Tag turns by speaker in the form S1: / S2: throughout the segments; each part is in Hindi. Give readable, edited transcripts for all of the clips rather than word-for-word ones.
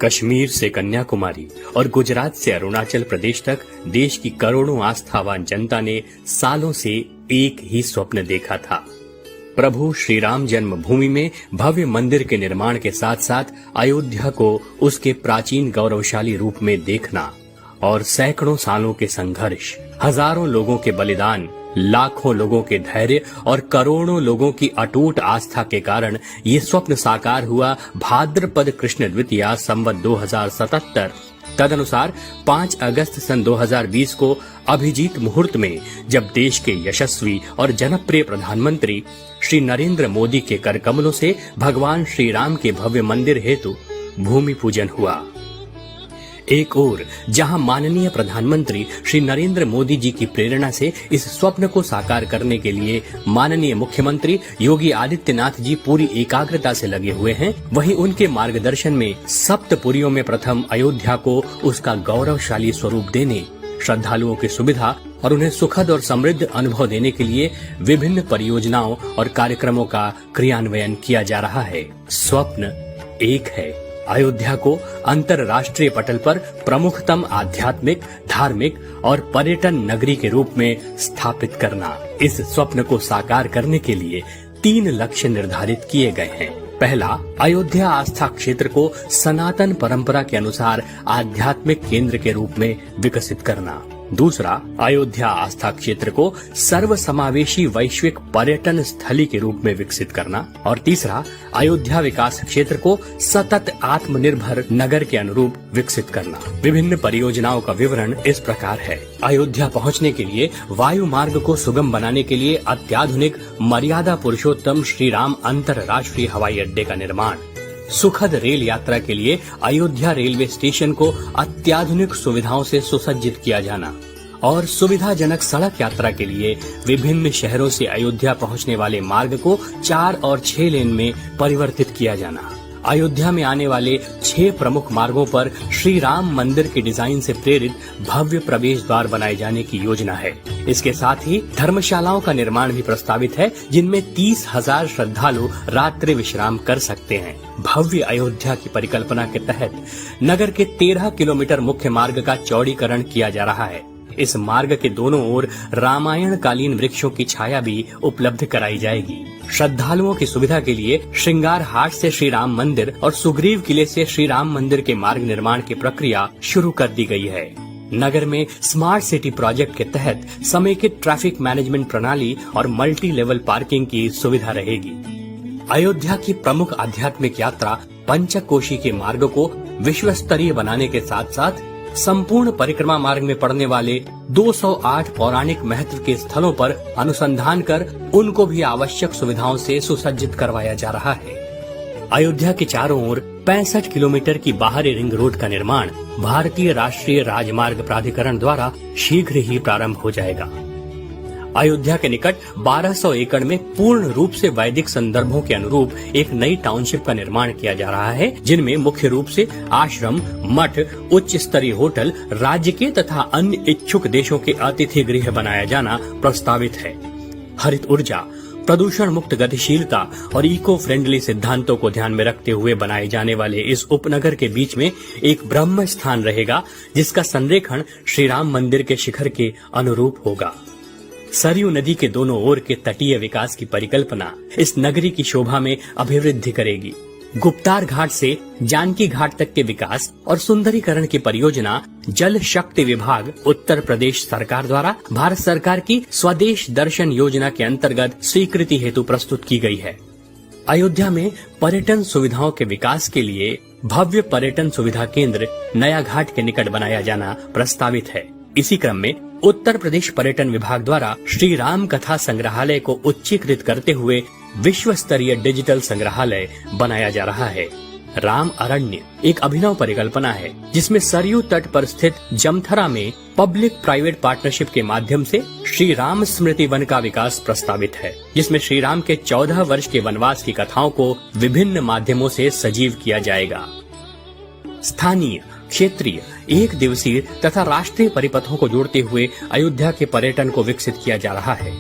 S1: कश्मीर से कन्याकुमारी और गुजरात से अरुणाचल प्रदेश तक देश की करोड़ों आस्थावान जनता ने सालों से एक ही स्वप्न देखा था। प्रभु श्री राम जन्मभूमि में भव्य मंदिर के निर्माण के साथ साथ अयोध्या को उसके प्राचीन गौरवशाली रूप में देखना। और सैकड़ों सालों के संघर्ष, हजारों लोगों के बलिदान, लाखों लोगों के धैर्य और करोड़ों लोगों की अटूट आस्था के कारण ये स्वप्न साकार हुआ भाद्रपद कृष्ण द्वितीया संवत 2077। तदनुसार 5 अगस्त सन 2020 को अभिजीत मुहूर्त में जब देश के यशस्वी और जनप्रिय प्रधानमंत्री श्री नरेंद्र मोदी के कर कमलों से भगवान श्री राम के भव्य मंदिर हेतु भूमि पूजन हुआ। एक ओर जहां माननीय प्रधानमंत्री श्री नरेंद्र मोदी जी की प्रेरणा से इस स्वप्न को साकार करने के लिए माननीय मुख्यमंत्री योगी आदित्यनाथ जी पूरी एकाग्रता से लगे हुए हैं, वहीं उनके मार्गदर्शन में सप्तपुरियों में प्रथम अयोध्या को उसका गौरवशाली स्वरूप देने, श्रद्धालुओं की सुविधा और उन्हें सुखद और समृद्ध अनुभव देने के लिए विभिन्न परियोजनाओं और कार्यक्रमों का क्रियान्वयन किया जा रहा है। स्वप्न एक है, अयोध्या को अंतर्राष्ट्रीय पटल पर प्रमुखतम आध्यात्मिक, धार्मिक और पर्यटन नगरी के रूप में स्थापित करना। इस स्वप्न को साकार करने के लिए 3 लक्ष्य निर्धारित किए गए हैं। पहला, अयोध्या आस्था क्षेत्र को सनातन परंपरा के अनुसार आध्यात्मिक केंद्र के रूप में विकसित करना। दूसरा, अयोध्या आस्था क्षेत्र को सर्वसमावेशी वैश्विक पर्यटन स्थली के रूप में विकसित करना। और तीसरा, अयोध्या विकास क्षेत्र को सतत आत्मनिर्भर नगर के अनुरूप विकसित करना। विभिन्न परियोजनाओं का विवरण इस प्रकार है। अयोध्या पहुंचने के लिए वायु मार्ग को सुगम बनाने के लिए अत्याधुनिक मर्यादा पुरुषोत्तम श्री राम अंतर्राष्ट्रीय हवाई अड्डे का निर्माण। सुखद रेल यात्रा के लिए अयोध्या रेलवे स्टेशन को अत्याधुनिक सुविधाओं से सुसज्जित किया जाना और सुविधाजनक सड़क यात्रा के लिए विभिन्न शहरों से अयोध्या पहुंचने वाले मार्ग को 4 और 6 लेन में परिवर्तित किया जाना। अयोध्या में आने वाले 6 प्रमुख मार्गों पर श्री राम मंदिर के डिजाइन से प्रेरित भव्य प्रवेश द्वार बनाए जाने की योजना है। इसके साथ ही धर्मशालाओं का निर्माण भी प्रस्तावित है, जिनमें 30,000 श्रद्धालु रात्रि विश्राम कर सकते हैं। भव्य अयोध्या की परिकल्पना के तहत नगर के 13 किलोमीटर मुख्य मार्ग का चौड़ीकरण किया जा रहा है। इस मार्ग के दोनों ओर रामायण कालीन वृक्षों की छाया भी उपलब्ध कराई जाएगी। श्रद्धालुओं की सुविधा के लिए श्रृंगार हाट से श्री राम मंदिर और सुग्रीव किले से श्री राम मंदिर के मार्ग निर्माण की प्रक्रिया शुरू कर दी गई है। नगर में स्मार्ट सिटी प्रोजेक्ट के तहत समेकित ट्रैफिक मैनेजमेंट प्रणाली और मल्टी लेवल पार्किंग की सुविधा रहेगी। अयोध्या की प्रमुख आध्यात्मिक यात्रा पंचकोशी के मार्ग को विश्व स्तरीय बनाने के साथ साथ संपूर्ण परिक्रमा मार्ग में पड़ने वाले 208 पौराणिक महत्व के स्थलों पर अनुसंधान कर उनको भी आवश्यक सुविधाओं से सुसज्जित करवाया जा रहा है। अयोध्या के चारों ओर 65 किलोमीटर की बाहरी रिंग रोड का निर्माण भारतीय राष्ट्रीय राजमार्ग प्राधिकरण द्वारा शीघ्र ही प्रारंभ हो जाएगा। अयोध्या के निकट 1200 एकड़ में पूर्ण रूप से वैदिक संदर्भों के अनुरूप एक नई टाउनशिप का निर्माण किया जा रहा है, जिनमें मुख्य रूप से आश्रम, मठ, उच्च स्तरीय होटल, राज्य के तथा अन्य इच्छुक देशों के अतिथि गृह बनाया जाना प्रस्तावित है। हरित ऊर्जा, प्रदूषण मुक्त गतिशीलता और इको फ्रेंडली सिद्धांतों को ध्यान में रखते हुए बनाए जाने वाले इस उपनगर के बीच में एक ब्रह्म स्थान रहेगा, जिसका संरेखण श्री राम मंदिर के शिखर के अनुरूप होगा। सरयू नदी के दोनों ओर के तटीय विकास की परिकल्पना इस नगरी की शोभा में अभिवृद्धि करेगी। गुप्तार घाट से जानकी घाट तक के विकास और सुंदरीकरण की परियोजना जल शक्ति विभाग उत्तर प्रदेश सरकार द्वारा भारत सरकार की स्वदेश दर्शन योजना के अंतर्गत स्वीकृति हेतु प्रस्तुत की गई है। अयोध्या में पर्यटन सुविधाओं के विकास के लिए भव्य पर्यटन सुविधा केंद्र नया घाट के निकट बनाया जाना प्रस्तावित है। इसी क्रम में उत्तर प्रदेश पर्यटन विभाग द्वारा श्री राम कथा संग्रहालय को उच्चीकृत करते हुए विश्व स्तरीय डिजिटल संग्रहालय बनाया जा रहा है। राम अरण्य एक अभिनव परिकल्पना है, जिसमें सरयू तट पर स्थित जमथरा में पब्लिक प्राइवेट पार्टनरशिप के माध्यम से श्री राम स्मृति वन का विकास प्रस्तावित है, जिसमें श्री राम के 14 वर्ष के वनवास की कथाओं को विभिन्न माध्यमों से सजीव किया जाएगा। स्थानीय, क्षेत्रीय, एक दिवसीय तथा राष्ट्रीय परिपथों को जोड़ते हुए अयोध्या के पर्यटन को विकसित किया जा रहा है।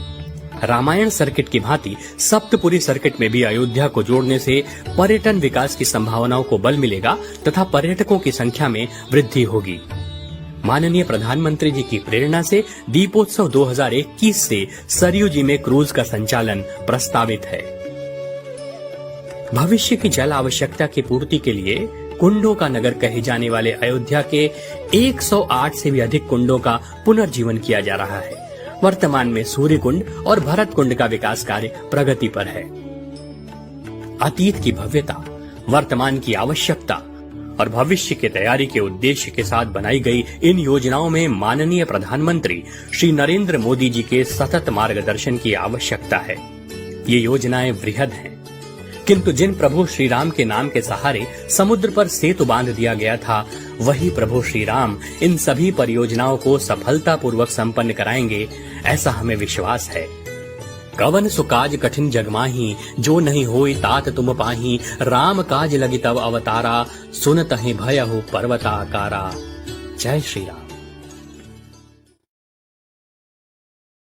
S1: रामायण सर्किट की भांति सप्तपुरी सर्किट में भी अयोध्या को जोड़ने से पर्यटन विकास की संभावनाओं को बल मिलेगा तथा पर्यटकों की संख्या में वृद्धि होगी। माननीय प्रधानमंत्री जी की प्रेरणा से दीपोत्सव 2021 से सरयू जी में क्रूज का संचालन प्रस्तावित है। भविष्य की जल आवश्यकता की पूर्ति के लिए कुंडों का नगर कहे जाने वाले अयोध्या के 108 से भी अधिक कुंडों का पुनर्जीवन किया जा रहा है। वर्तमान में सूर्य कुंड और भरत कुंड का विकास कार्य प्रगति पर है। अतीत की भव्यता, वर्तमान की आवश्यकता और भविष्य की तैयारी के उद्देश्य के साथ बनाई गई इन योजनाओं में माननीय प्रधानमंत्री श्री नरेंद्र मोदी जी के सतत मार्गदर्शन की आवश्यकता है। ये योजनाएं वृहद हैं, किंतु जिन प्रभु श्री राम के नाम के सहारे समुद्र पर सेतु बांध दिया गया था, वही प्रभु श्री राम इन सभी परियोजनाओं को सफलतापूर्वक संपन्न कराएंगे, ऐसा हमें विश्वास है। कवन सुकाज कठिन जगमाही, जो नहीं होई तात तुम पाही, राम काज लगी तब अवतारा, सुनत ही भयहु पर्वताकारा। जय श्री राम।